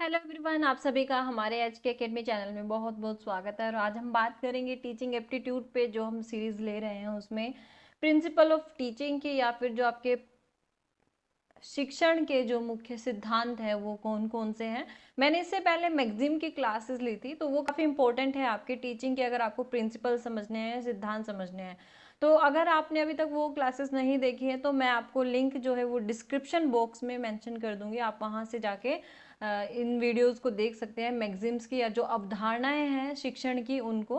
Hello everyone, आप सभी का हमारे एच के अकेडमी चैनल में बहुत बहुत स्वागत है। और आज हम बात करेंगे टीचिंग एप्टीट्यूड पे, जो हम सीरीज ले रहे हैं उसमें प्रिंसिपल ऑफ टीचिंग की, या फिर जो आपके शिक्षण के जो मुख्य सिद्धांत है वो कौन कौन से हैं। मैंने इससे पहले मैगजिम की क्लासेस ली थी, तो वो काफ़ी इंपॉर्टेंट है आपके टीचिंग के, अगर आपको प्रिंसिपल समझने हैं, सिद्धांत समझने हैं। तो अगर आपने अभी तक वो क्लासेस नहीं देखी है तो मैं आपको लिंक जो है वो डिस्क्रिप्शन बॉक्स में मेंशन कर दूंगी, आप वहाँ से जाके इन वीडियोस को देख सकते हैं, मैगजिम्स की या जो अवधारणाएं हैं शिक्षण की उनको।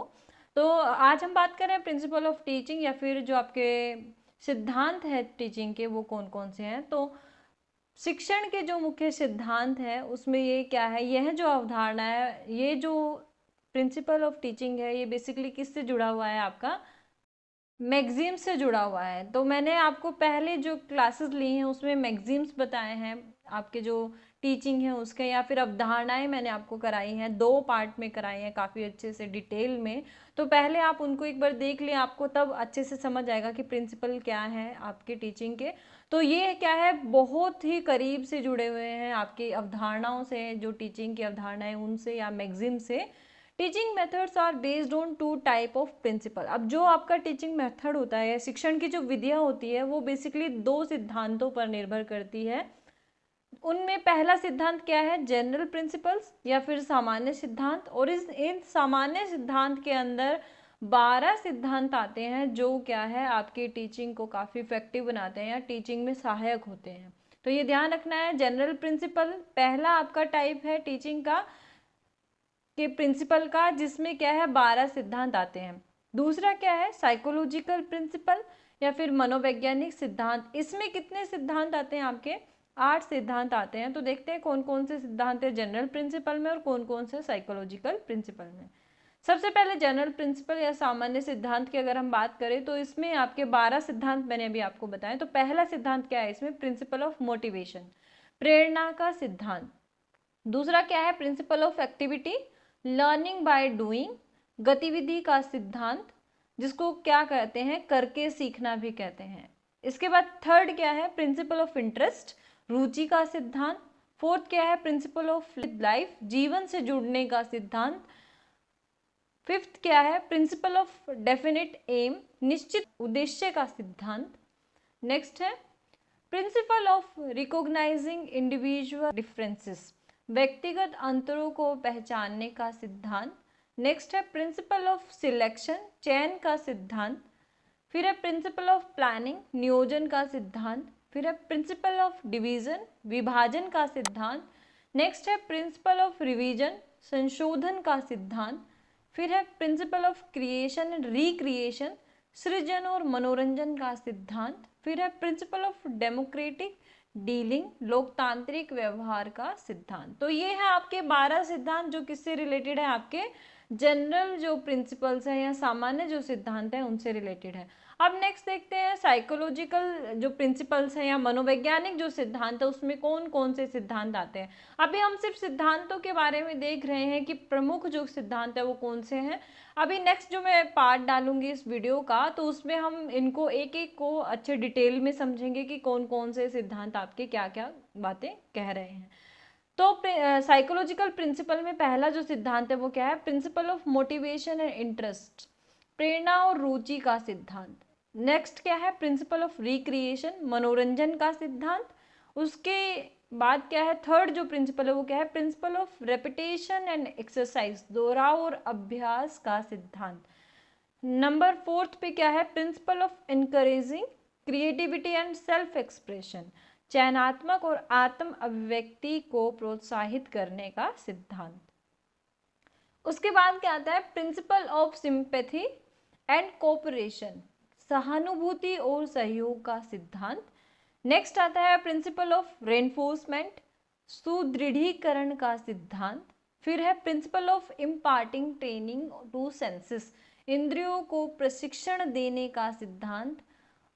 तो आज हम बात कर रहे हैं प्रिंसिपल ऑफ टीचिंग, या फिर जो आपके सिद्धांत है टीचिंग के वो कौन कौन से हैं। तो शिक्षण के जो मुख्य सिद्धांत है उसमें ये क्या है, यह जो अवधारणा है, ये जो प्रिंसिपल ऑफ टीचिंग है, ये बेसिकली किससे जुड़ा हुआ है, आपका मैगजीम से जुड़ा हुआ है। तो मैंने आपको पहले जो क्लासेस ली हैं उसमें मैगजीम्स बताए हैं, आपके जो टीचिंग है उसके, या फिर अवधारणाएं मैंने आपको कराई हैं, 2 पार्ट में कराई हैं काफ़ी अच्छे से डिटेल में। तो पहले आप उनको एक बार देख लें, आपको तब अच्छे से समझ आएगा कि प्रिंसिपल क्या है आपके टीचिंग के। तो ये क्या है, बहुत ही करीब से जुड़े हुए हैं आपकी अवधारणाओं से, जो टीचिंग की अवधारणाएं उनसे या मैगजीम से। Teaching methods are based on 2 type of principle. अब जो आपका टीचिंग मेथड होता है, शिक्षण की जो विधियाँ होती है, वो बेसिकली 2 सिद्धांतों पर निर्भर करती है। उनमें पहला सिद्धांत क्या है, जनरल प्रिंसिपल्स या फिर सामान्य सिद्धांत। और इन सामान्य सिद्धांत के अंदर 12 सिद्धांत आते हैं, जो क्या है आपकी टीचिंग को काफ़ी इफेक्टिव बनाते हैं या टीचिंग में सहायक होते हैं। तो ये ध्यान रखना है, जनरल प्रिंसिपल पहला आपका टाइप है टीचिंग का, के प्रिंसिपल का, जिसमें क्या है 12 सिद्धांत आते हैं। दूसरा क्या है, साइकोलॉजिकल प्रिंसिपल या फिर मनोवैज्ञानिक सिद्धांत। इसमें कितने सिद्धांत आते हैं आपके, 8 सिद्धांत आते हैं। तो देखते हैं कौन कौन से सिद्धांत है जनरल प्रिंसिपल में और कौन कौन से साइकोलॉजिकल प्रिंसिपल में। सबसे पहले जनरल प्रिंसिपल या सामान्य सिद्धांत की अगर हम बात करें, तो इसमें आपके 12 सिद्धांत मैंने अभी आपको बताए। तो पहला सिद्धांत क्या है इसमें, प्रिंसिपल ऑफ मोटिवेशन, प्रेरणा का सिद्धांत। दूसरा क्या है, principle of activity, learning by doing, गतिविधि का सिद्धांत, जिसको क्या कहते हैं, करके सीखना भी कहते हैं। इसके बाद थर्ड क्या है, प्रिंसिपल ऑफ इंटरेस्ट, रुचि का सिद्धांत। फोर्थ क्या है, प्रिंसिपल ऑफ लाइफ, जीवन से जुड़ने का सिद्धांत। फिफ्थ क्या है, प्रिंसिपल ऑफ डेफिनेट एम, निश्चित उद्देश्य का सिद्धांत। नेक्स्ट है principle of recognising individual differences, व्यक्तिगत अंतरों को पहचानने का सिद्धांत। नेक्स्ट है प्रिंसिपल ऑफ सिलेक्शन, चयन का सिद्धांत। फिर है प्रिंसिपल ऑफ प्लानिंग, नियोजन का सिद्धांत। फिर है प्रिंसिपल ऑफ डिवीजन, विभाजन का सिद्धांत। नेक्स्ट है प्रिंसिपल ऑफ रिवीजन, संशोधन का सिद्धांत। फिर है principle of creation and recreation, सृजन और मनोरंजन का सिद्धांत। फिर है प्रिंसिपल ऑफ डेमोक्रेटिक डीलिंग, लोकतांत्रिक व्यवहार का सिद्धांत। तो ये है आपके 12 सिद्धांत, जो किससे रिलेटेड है, आपके जनरल जो प्रिंसिपल्स हैं या सामान्य जो सिद्धांत हैं उनसे रिलेटेड है। अब नेक्स्ट देखते हैं साइकोलॉजिकल जो प्रिंसिपल्स हैं या मनोवैज्ञानिक जो सिद्धांत है, उसमें कौन कौन से सिद्धांत आते हैं। अभी हम सिर्फ सिद्धांतों के बारे में देख रहे हैं कि प्रमुख जो सिद्धांत है वो कौन से हैं। अभी नेक्स्ट जो मैं पार्ट डालूंगी इस वीडियो का, तो उसमें हम इनको एक एक को अच्छे डिटेल में समझेंगे कि कौन कौन से सिद्धांत आपके क्या क्या बातें कह रहे हैं। तो साइकोलॉजिकल प्रिंसिपल में पहला जो सिद्धांत है वो क्या है, principle of motivation and interest, प्रेरणा और रुचि का सिद्धांत। नेक्स्ट क्या है, प्रिंसिपल ऑफ रिक्रिएशन, मनोरंजन का सिद्धांत। उसके बाद क्या है, थर्ड जो प्रिंसिपल है वो क्या है, principle of repetition and exercise, दोहराव और अभ्यास का सिद्धांत। नंबर फोर्थ पे क्या है, principle of encouraging creativity and self expression, चयनात्मक और आत्म अभिव्यक्ति को प्रोत्साहित करने का सिद्धांत। उसके बाद क्या आता है, principle of sympathy and cooperation, सहानुभूति और सहयोग का सिद्धांत। नेक्स्ट आता है प्रिंसिपल ऑफ रेनफोर्समेंट, सुदृढ़ीकरण का सिद्धांत। फिर है principle of imparting training to senses, इंद्रियों को प्रशिक्षण देने का सिद्धांत।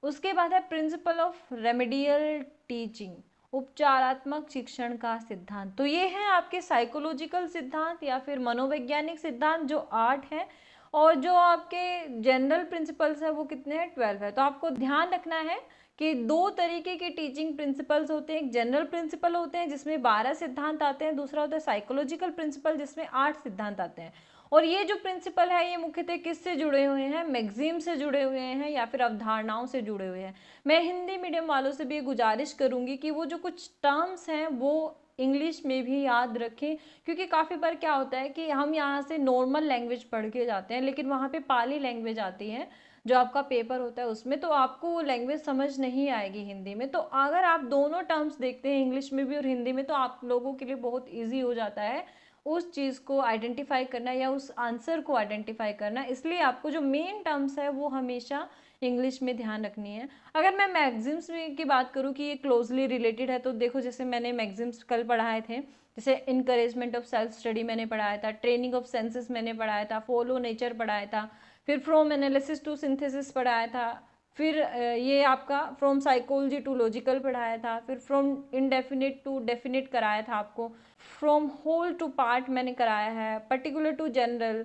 उसके बाद है प्रिंसिपल ऑफ रेमेडियल टीचिंग, उपचारात्मक शिक्षण का सिद्धांत। तो ये है आपके साइकोलॉजिकल सिद्धांत या फिर मनोवैज्ञानिक सिद्धांत, जो 8 हैं। और जो आपके जनरल प्रिंसिपल्स है वो कितने हैं, 12 है। तो आपको ध्यान रखना है कि 2 तरीके के टीचिंग प्रिंसिपल्स होते हैं। एक जनरल प्रिंसिपल होते हैं जिसमें 12 सिद्धांत आते हैं, दूसरा होता है साइकोलॉजिकल प्रिंसिपल जिसमें 8 सिद्धांत आते हैं। और ये जो प्रिंसिपल है ये मुख्यतः किससे जुड़े हुए हैं? मैगजीम से जुड़े हुए हैं या फिर अवधारणाओं से जुड़े हुए हैं। मैं हिंदी मीडियम वालों से भी ये गुजारिश करूंगी कि वो जो कुछ टर्म्स हैं वो इंग्लिश में भी याद रखें, क्योंकि काफ़ी बार क्या होता है कि हम यहाँ से नॉर्मल लैंग्वेज पढ़ के जाते हैं लेकिन वहाँ पे पाली लैंग्वेज आती है जो आपका पेपर होता है उसमें, तो आपको वो लैंग्वेज समझ नहीं आएगी हिंदी में। तो अगर आप दोनों टर्म्स देखते हैं इंग्लिश में भी और हिंदी में, तो आप लोगों के लिए बहुत ईजी हो जाता है उस चीज़ को आइडेंटिफाई करना या उस आंसर को आइडेंटिफाई करना। इसलिए आपको जो मेन टर्म्स है वो हमेशा इंग्लिश में ध्यान रखनी है। अगर मैं मैगजीम्स की बात करूँ कि ये क्लोजली रिलेटेड है, तो देखो जैसे मैंने मैगजीम्स कल पढ़ाए थे, जैसे इनकरेजमेंट ऑफ सेल्फ स्टडी मैंने पढ़ाया था, ट्रेनिंग ऑफ सेंसेस मैंने पढ़ाया था, फॉलो नेचर पढ़ाया था, फिर फ्रॉम एनालिसिस टू सिंथेसिस पढ़ाया था, फिर ये आपका फ्रॉम साइकोलॉजी टू लॉजिकल पढ़ाया था, फिर फ्रॉम इनडेफिनिट टू डेफिनिट कराया था आपको, फ्रॉम होल टू पार्ट मैंने कराया है, particular to general,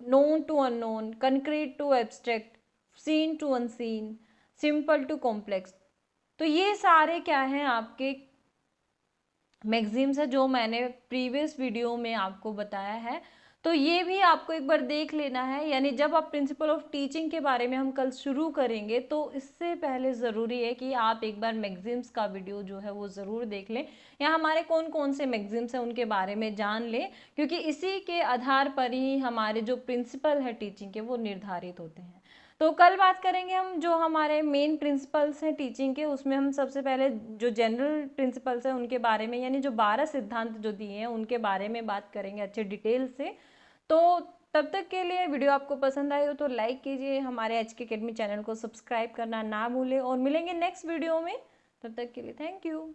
known to unknown, concrete to abstract, seen to unseen, simple to complex. तो ये सारे क्या हैं आपके मैगजीम्स है जो मैंने प्रीवियस वीडियो में आपको बताया है। तो ये भी आपको एक बार देख लेना है, यानी जब आप प्रिंसिपल ऑफ टीचिंग के बारे में हम कल शुरू करेंगे तो इससे पहले ज़रूरी है कि आप एक बार मैगजीम्स का वीडियो जो है वो ज़रूर देख लें, या हमारे कौन कौन से मैगजीम्स हैं उनके बारे में जान लें, क्योंकि इसी के आधार पर ही हमारे जो प्रिंसिपल है टीचिंग के वो निर्धारित होते हैं। तो कल बात करेंगे हम जो हमारे मेन प्रिंसिपल्स हैं टीचिंग के, उसमें हम सबसे पहले जो जनरल प्रिंसिपल्स हैं उनके बारे में, यानी जो 12 सिद्धांत जो दिए हैं उनके बारे में बात करेंगे अच्छे डिटेल से। तो तब तक के लिए वीडियो आपको पसंद आई हो तो लाइक कीजिए, हमारे HK Academy चैनल को सब्सक्राइब करना ना भूलें, और मिलेंगे नेक्स्ट वीडियो में। तब तक के लिए थैंक यू।